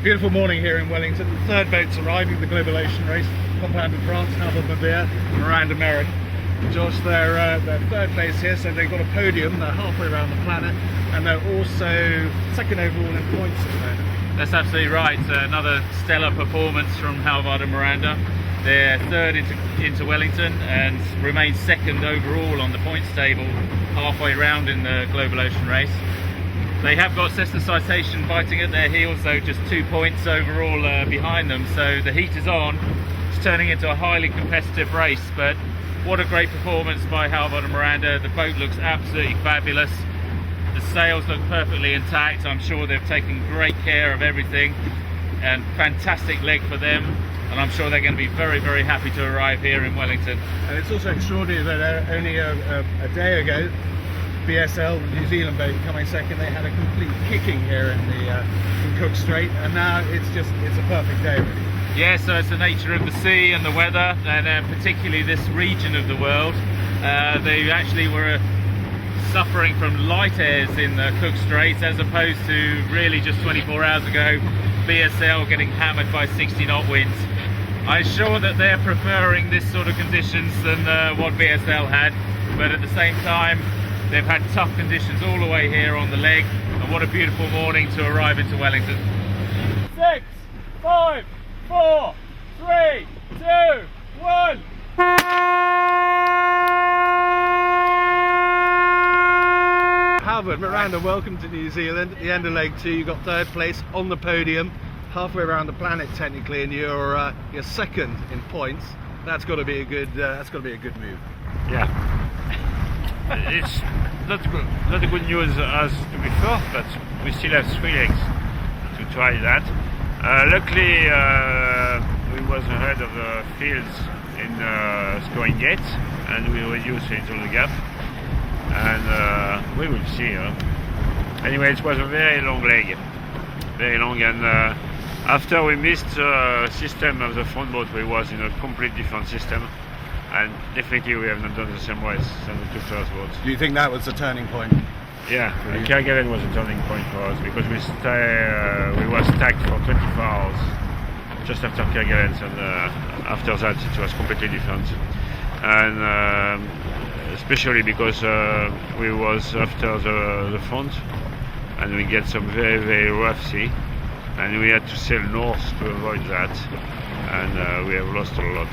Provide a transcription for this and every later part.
Beautiful morning here in Wellington. The third boat's arriving, the Global Ocean Race, Campagne de France, Halvard, Mabire, Miranda and Merron. Josh, they're third place here, so they've got a podium. They're halfway around the planet, and they're also second overall in points at the moment. That's absolutely right. Another stellar performance from Halvard and Miranda. They're third into Wellington and remain second overall on the points table halfway round in the Global Ocean Race. They have got Cessna Citation biting at their heels, though just 2 points overall behind them. So the heat is on. It's turning into a highly competitive race, but what a great performance by Halvard and Miranda. The boat looks absolutely fabulous. The sails look perfectly intact. I'm sure they've taken great care of everything, and fantastic leg for them. And I'm sure they're going to be very, very happy to arrive here in Wellington. And it's also extraordinary that only a day ago, BSL, the New Zealand boat, coming second, they had a complete kicking here in Cook Strait, and now it's a perfect day really. Yeah, so it's the nature of the sea and the weather, and particularly this region of the world. They actually were suffering from light airs in the Cook Straits, as opposed to really just 24 hours ago BSL getting hammered by 60-knot winds. I'm sure that they're preferring this sort of conditions than what BSL had, but at the same time they've had tough conditions all the way here on the leg, and what a beautiful morning to arrive into Wellington. 6, 5, 4, 3, 2, 1. Halvard, Miranda, welcome to New Zealand. At the end of leg 2, you got third place on the podium, halfway around the planet technically, and you're second in points. That's got to be a good. Move. Yeah, it's not a good news as to before, but we still have 3 legs to try that. Luckily, we was ahead of the fields in scoring gate, and we reduced a little the gap. And we will see. Anyway, it was a very long leg, very long, and after we missed the system of the front boat, we was in a complete different system, and definitely we have not done the same race than the 2 first boats. Do you think that was a turning point? Yeah, Kerguelen was a turning point for us, because we was stacked for 24 hours just after Kerguelen, and after that it was completely different. And especially because we was after the front, and we get some very, very rough sea, and we had to sail north to avoid that, and we have lost a lot.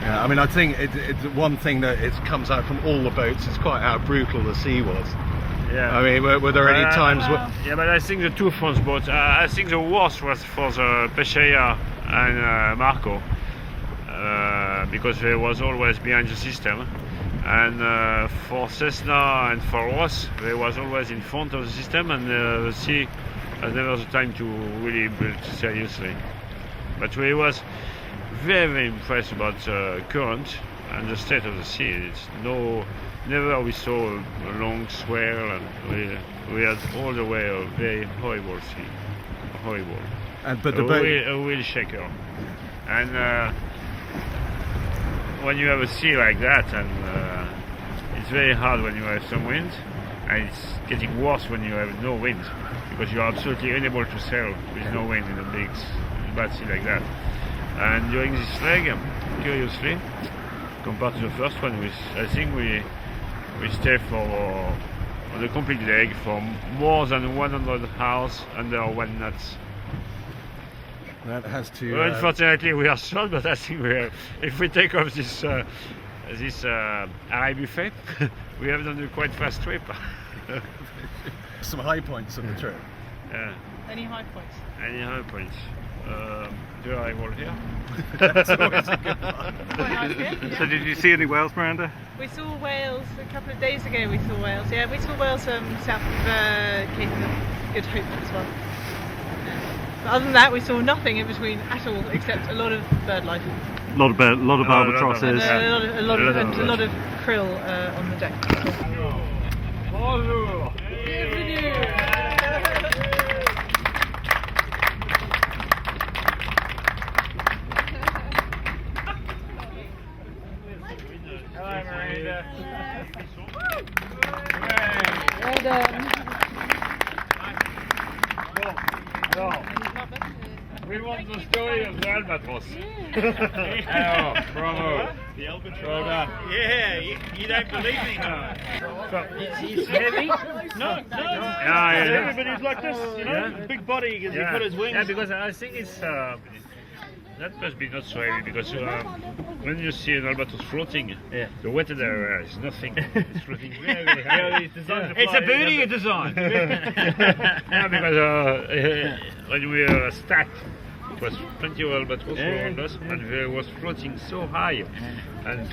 Yeah, I mean, I think it's one thing that it comes out from all the boats is quite how brutal the sea was. Yeah. I mean, were there any times Yeah, but I think the 2 front boats, I think the worst was for the Phesheya and Marco, because they was always behind the system. And for Cessna and for Ross, they was always in front of the system, and the sea has never the time to really build seriously. But we was very, very impressed about the current and the state of the sea. Never we saw a long swell, and we had all the way a very horrible sea, horrible. But the boat, a real shaker. And when you have a sea like that, and it's very hard when you have some wind, and it's getting worse when you have no wind, because you are absolutely unable to sail with no wind in a big bad sea like that. And during this leg, curiously, compared to the first one, I think we stay for the complete leg for more than 100 hours under 1 knot. that has to. Well, unfortunately, we are short, but I think if we take off this Harry buffet, we have done a quite fast trip. Some high points of the trip. Yeah. Any high points? Any high points? The arrival here. That's always a good one. Quite nice here, yeah. So did you see any whales, Miranda? We saw whales a couple of days ago. We saw whales. Yeah, we saw whales south of Cape of Good Hope as well. But other than that, we saw nothing in between at all, except a lot of bird life. A lot of albatrosses. And a lot of krill on the deck. Bonjour. Hi, Miranda. Well done. Bon, alors, want the story of the albatross. Oh, bravo. The albatross. Well done. Yeah, you don't believe me, no. It's heavy. No. Yeah. Everybody's like this, you know, Yeah. big body because he put his wings. Yeah, because I think it's that must be not so heavy because when you see an albatross floating, the wetted area is nothing. It's floating very, very high. It's a beauty of design. Yeah, because when we were stacked, it was plenty of albatross around us, and they was floating so high, and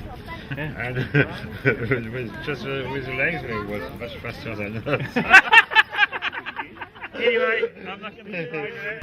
with just with the legs, it was much faster than us. Anyway, I'm not going to be right there.